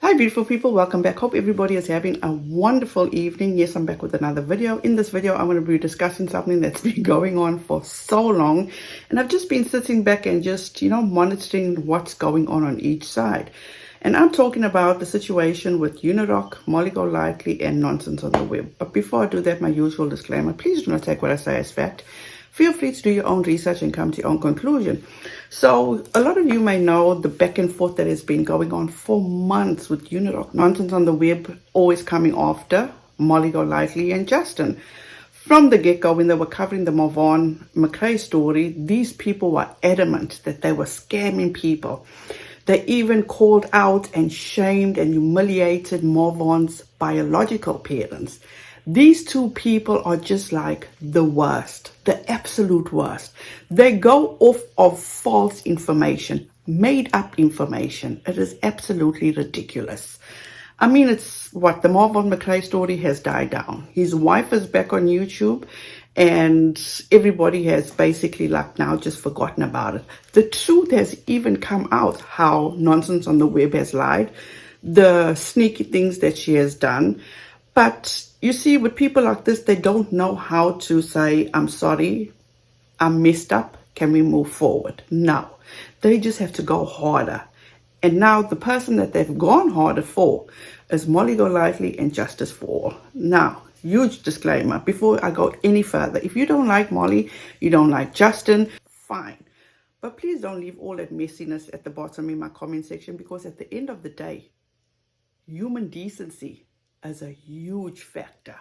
Hi beautiful people, welcome back. Hope everybody is having a wonderful evening. Yes, I'm back with another video. In this video, I'm going to be discussing something that's been going on for so long. And I've just been sitting back and just, monitoring what's going on each side. And I'm talking about the situation with Unirock, Molly Golightly, and nonsense on the web. But before I do that, my usual disclaimer, please do not take what I say as fact. Feel free to do your own research and come to your own conclusion. So a lot of you may know the back and forth that has been going on for months with Unirock. Nonsense on the web always coming after Molly Golightly and Justice. From the get-go, when they were covering the Marvon McRae story, these people were adamant that they were scamming people. They even called out and shamed and humiliated Marvon's biological parents. These two people are just like the worst, the absolute worst. They go off of false information, made up information. It is absolutely ridiculous. I mean, it's what the Marvon McRae story has died down. His wife is back on YouTube and everybody has basically like now just forgotten about it. The truth has even come out how nonsense on the web has lied, the sneaky things that she has done. But you see, with people like this, they don't know how to say, I'm sorry, I'm messed up, can we move forward? No, they just have to go harder. And now the person that they've gone harder for is Molly Golightly and Justice for All. Now, huge disclaimer, before I go any further, if you don't like Molly, you don't like Justin, fine. But please don't leave all that messiness at the bottom in my comment section, because at the end of the day, human decency is a huge factor.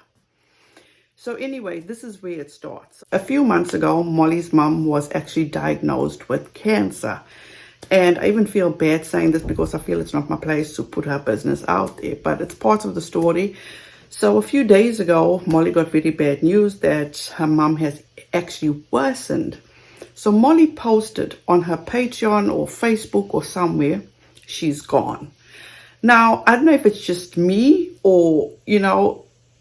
So anyway, this is where it starts. A few months ago, Molly's mom was actually diagnosed with cancer. And I even feel bad saying this because I feel it's not my place to put her business out there, but it's part of the story. So a few days ago, Molly got very bad news that her mom has actually worsened. So Molly posted on her Patreon or Facebook or somewhere, she's gone. Now, I don't know if it's just me or,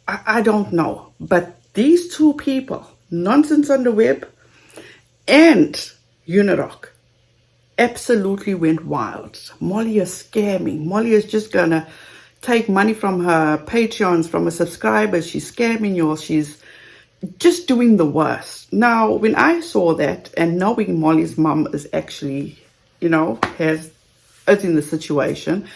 I don't know. But these two people, nonsense on the web and Unirock, absolutely went wild. Molly is scamming. Molly is just going to take money from her Patreons, from her subscribers. She's scamming you. She's just doing the worst. Now, when I saw that and knowing Molly's mom is actually, is in the situation,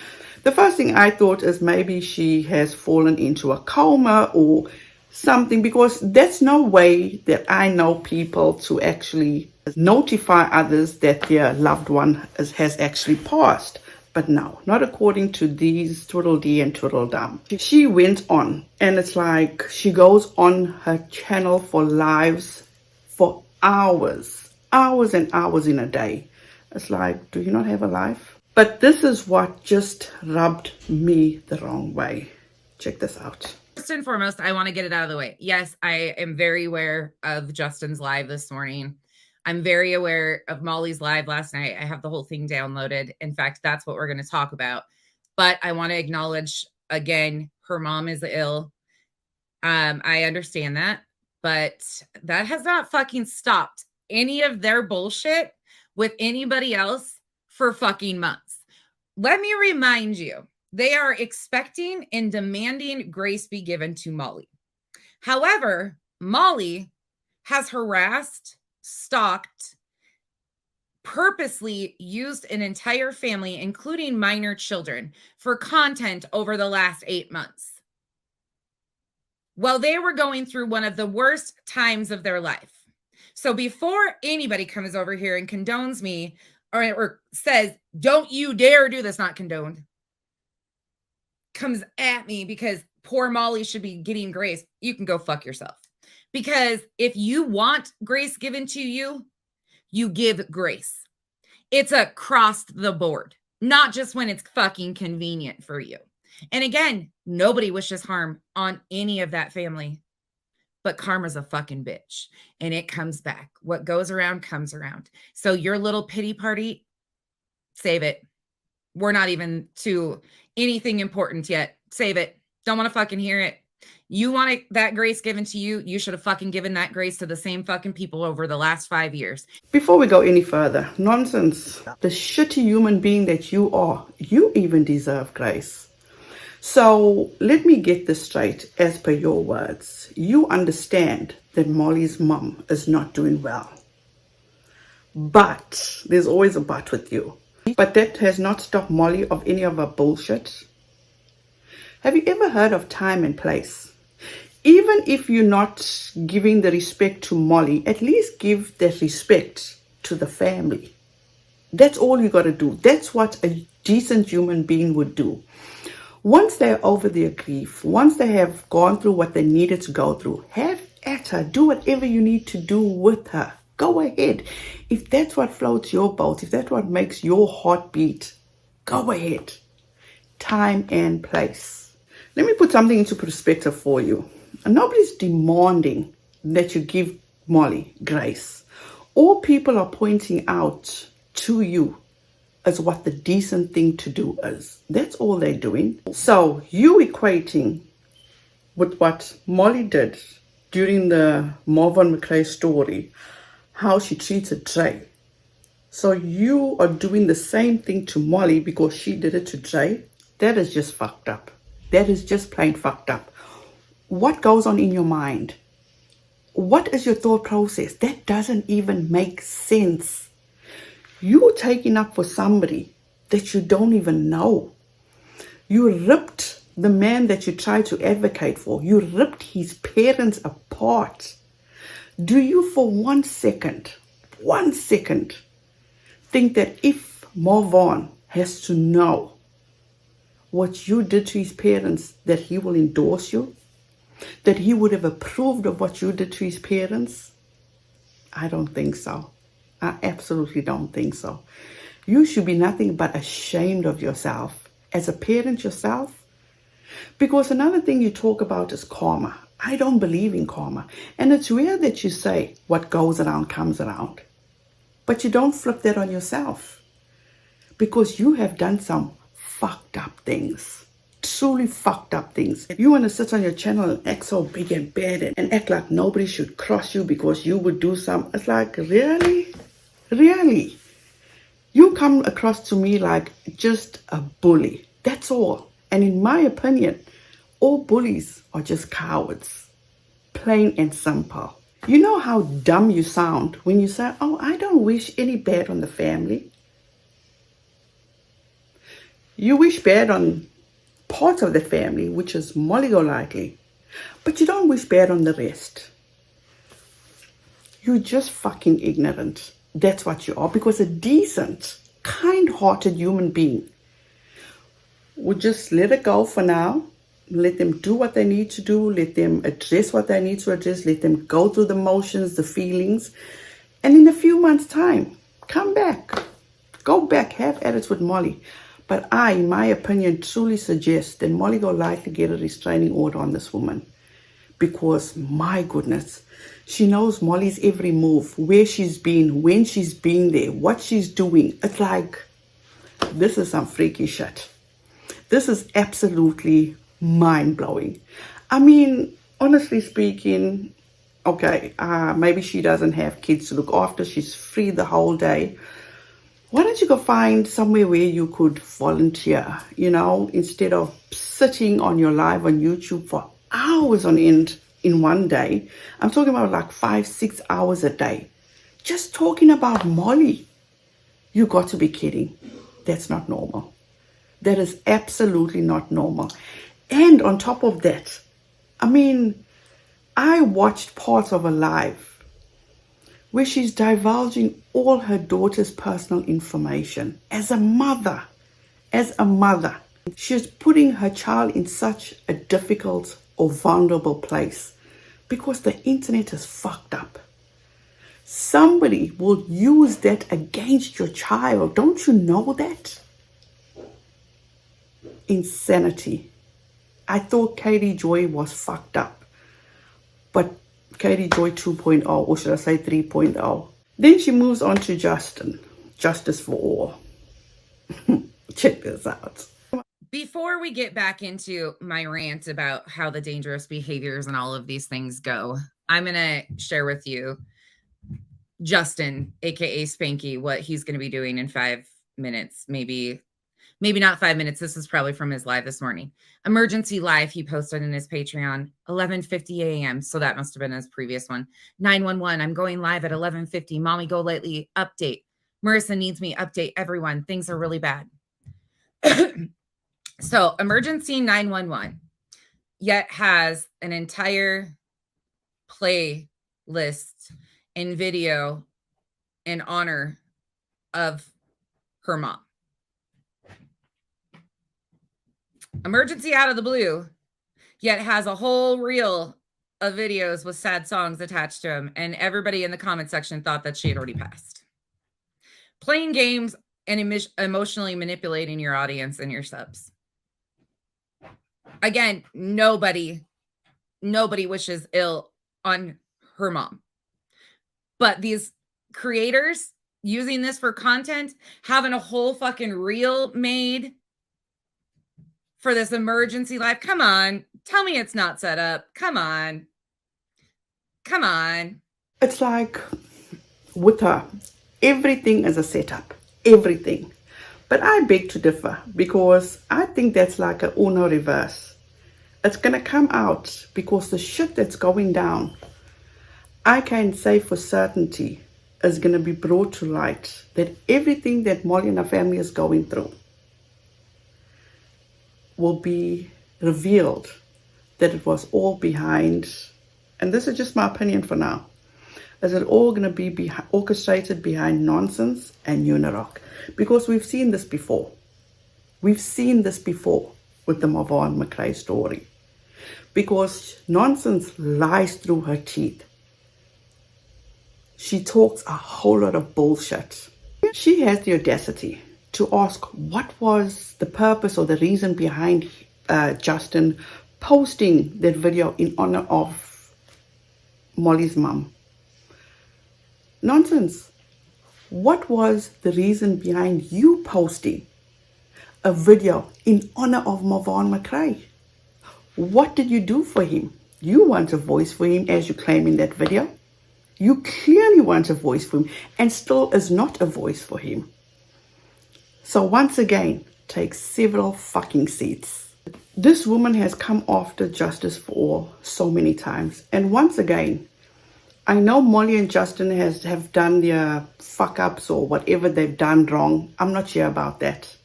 the first thing I thought is maybe she has fallen into a coma or something, because that's no way that I know people to actually notify others that their loved one has actually passed. But no, not according to these twiddle-dee and twiddle-dum. She went on, and it's like she goes on her channel for lives for hours and hours in a day. It's like, do you not have a life? But this is what just rubbed me the wrong way. Check this out. First and foremost, I want to get it out of the way. Yes, I am very aware of Justin's live this morning. I'm very aware of Molly's live last night. I have the whole thing downloaded. In fact, that's what we're going to talk about. But I want to acknowledge, again, her mom is ill. I understand that. But that has not fucking stopped any of their bullshit with anybody else for fucking months. Let me remind you, they are expecting and demanding grace be given to Molly. However, Molly has harassed, stalked, purposely used an entire family, including minor children, for content over the last 8 months. While they were going through one of the worst times of their life. So before anybody comes over here and condones me or says, don't you dare do this, not condoned, comes at me because poor Molly should be getting grace, you can go fuck yourself. Because if you want grace given to you, you give grace. It's across the board, not just when it's fucking convenient for you. And again, nobody wishes harm on any of that family. But karma's a fucking bitch. And it comes back. What goes around comes around. So your little pity party, save it. We're not even to anything important yet. Save it. Don't want to fucking hear it. You want that grace given to you, you should have fucking given that grace to the same fucking people over the last 5 years. Before we go any further, nonsense. The shitty human being that you are, you even deserve grace. So let me get this straight as per your words. You understand that Molly's mom is not doing well. But there's always a but with you. But that has not stopped Molly of any of her bullshit. Have you ever heard of time and place? Even if you're not giving the respect to Molly, at least give that respect to the family. That's all you got to do. That's what a decent human being would do. Once they're over their grief, once they have gone through what they needed to go through, have at her. Do whatever you need to do with her. Go ahead. If that's what floats your boat, if that's what makes your heart beat, go ahead. Time and place. Let me put something into perspective for you. Nobody's demanding that you give Molly grace. All people are pointing out to you as what the decent thing to do is. That's all they're doing. So you equating with what Molly did during the Marvin McRae story, how she treated Dre. So you are doing the same thing to Molly because she did it to Dre. That is just fucked up. That is just plain fucked up. What goes on in your mind? What is your thought process? That doesn't even make sense. You're taking up for somebody that you don't even know. You ripped the man that you tried to advocate for. You ripped his parents apart. Do you for 1 second, think that if Marvin has to know what you did to his parents, that he will endorse you? That he would have approved of what you did to his parents? I don't think so. I absolutely don't think so. You should be nothing but ashamed of yourself as a parent yourself. Because another thing you talk about is karma. I don't believe in karma. And it's rare that you say what goes around comes around. But you don't flip that on yourself. Because you have done some fucked up things. Truly fucked up things. If you want to sit on your channel and act so big and bad and act like nobody should cross you because you would do some, it's like, really? Really? You come across to me like just a bully. That's all. And in my opinion, all bullies are just cowards. Plain and simple. You know how dumb you sound when you say, oh, I don't wish any bad on the family. You wish bad on part of the family, which is Molly Golightly, but you don't wish bad on the rest. You're just fucking ignorant. That's what you are, because a decent, kind-hearted human being would just let it go for now, let them do what they need to do, let them address what they need to address, let them go through the motions, the feelings, and in a few months' time, come back. Go back, have at it with Molly. But I, in my opinion, truly suggest that Molly Golightly get a restraining order on this woman. Because, my goodness, she knows Molly's every move, where she's been, when she's been there, what she's doing. It's like, this is some freaky shit. This is absolutely mind-blowing. I mean, honestly speaking, okay, maybe she doesn't have kids to look after. She's free the whole day. Why don't you go find somewhere where you could volunteer, instead of sitting on your live on YouTube for hours on end in one day. I'm talking about like 5-6 hours a day. Just talking about Molly. You got to be kidding. That's not normal. That is absolutely not normal. And on top of that, I watched parts of her live where she's divulging all her daughter's personal information. As a mother, she's putting her child in such a difficult or vulnerable place because the internet is fucked up. Somebody will use that against your child. Don't you know that? Insanity. I thought Katie Joy was fucked up. But Katie Joy 2.0, or should I say 3.0. Then she moves on to Justin. Justice for all. Check this out. Before we get back into my rant about how the dangerous behaviors and all of these things go, I'm going to share with you Justin, aka Spanky, what he's going to be doing in 5 minutes, maybe maybe not 5 minutes. This is probably from his live this morning. Emergency live he posted in his Patreon, 11:50 a.m. So that must have been his previous one. 911, I'm going live at 11:50. Molly Golightly update. Marissa needs me. Update everyone. Things are really bad. So emergency 911 yet has an entire playlist and video in honor of her mom. Emergency out of the blue, yet has a whole reel of videos with sad songs attached to him, and everybody in the comment section thought that she had already passed. Playing games and emotionally manipulating your audience and your subs. Again, nobody wishes ill on her mom. But these creators using this for content, having a whole fucking reel made for this emergency live. Come on. Tell me it's not set up. Come on. Come on. It's like with her, everything is a setup. Everything. But I beg to differ because I think that's like a Uno reverse. It's going to come out because the shit that's going down, I can say for certainty, is going to be brought to light, that everything that Molly and her family is going through will be revealed, that it was all behind, and this is just my opinion for now, is it all going to be orchestrated behind nonsense and Unirock? Because we've seen this before. We've seen this before with the Mavon McRae story. Because nonsense lies through her teeth. She talks a whole lot of bullshit. She has the audacity to ask what was the purpose or the reason behind Justin posting that video in honor of Molly's mom. Nonsense. What was the reason behind you posting a video in honor of Mavon McRae? What did you do for him? You want a voice for him, as you claim in that video. You clearly want a voice for him and still is not a voice for him. So once again, take several fucking seats. This woman has come after Justice for All so many times. And once again, I know Molly and Justin have done their fuck-ups or whatever they've done wrong. I'm not here about that.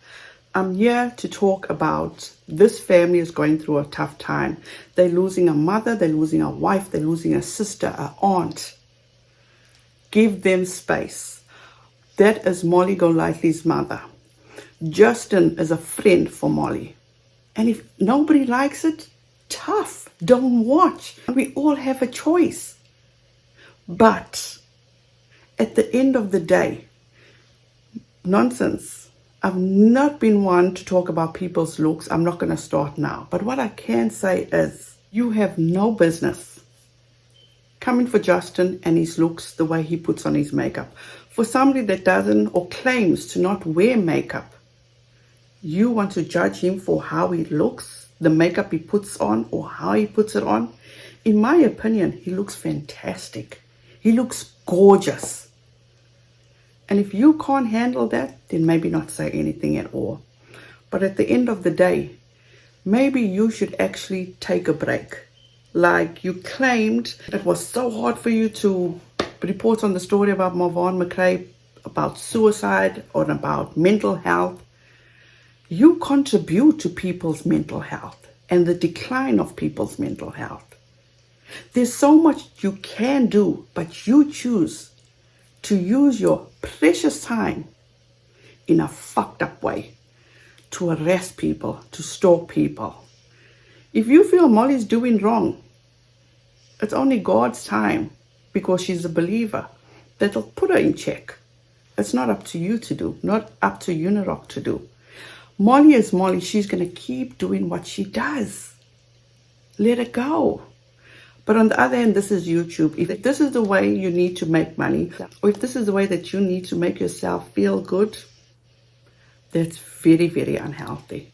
I'm here to talk about this family is going through a tough time. They're losing a mother, they're losing a wife, they're losing a sister, an aunt. Give them space. That is Molly Golightly's mother. Justin is a friend for Molly. And if nobody likes it, tough. Don't watch. We all have a choice. But at the end of the day, nonsense. I've not been one to talk about people's looks. I'm not going to start now. But what I can say is you have no business coming for Justin and his looks, the way he puts on his makeup. For somebody that doesn't or claims to not wear makeup, you want to judge him for how he looks, the makeup he puts on or how he puts it on. In my opinion, he looks fantastic. He looks gorgeous. And if you can't handle that, then maybe not say anything at all. But at the end of the day, maybe you should actually take a break. Like you claimed it was so hard for you to report on the story about Mavon McRae, about suicide or about mental health. You contribute to people's mental health and the decline of people's mental health. There's so much you can do, but you choose to use your precious time in a fucked up way to arrest people, to stalk people. If you feel Molly's doing wrong, it's only God's time, because she's a believer, that'll put her in check. It's not up to you to do, not up to Unirock to do. Molly is Molly. She's going to keep doing what she does. Let her go. But on the other hand, this is YouTube. If this is the way you need to make money, or if this is the way that you need to make yourself feel good, that's very, very unhealthy.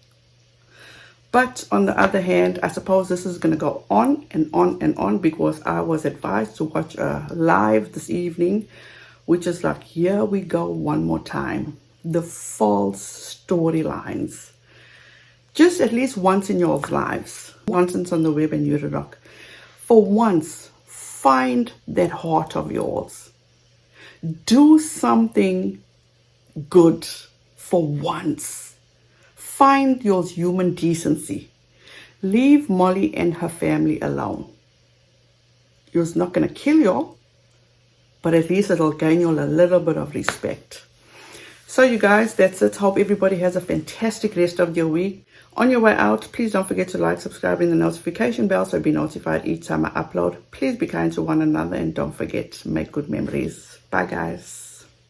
But on the other hand, I suppose this is going to go on and on and on, because I was advised to watch a live this evening, which is like, here we go one more time. the false storylines. Just at least once in your lives, once it's on the web and you're a rock. For once, find that heart of yours. Do something good for once. Find your human decency. Leave Molly and her family alone. You're not going to kill you, but at least it'll gain you a little bit of respect. So you guys, that's it. Hope everybody has a fantastic rest of your week. On your way out, please don't forget to like, subscribe, and the notification bell so you'll be notified each time I upload. Please be kind to one another and don't forget, make good memories. Bye guys.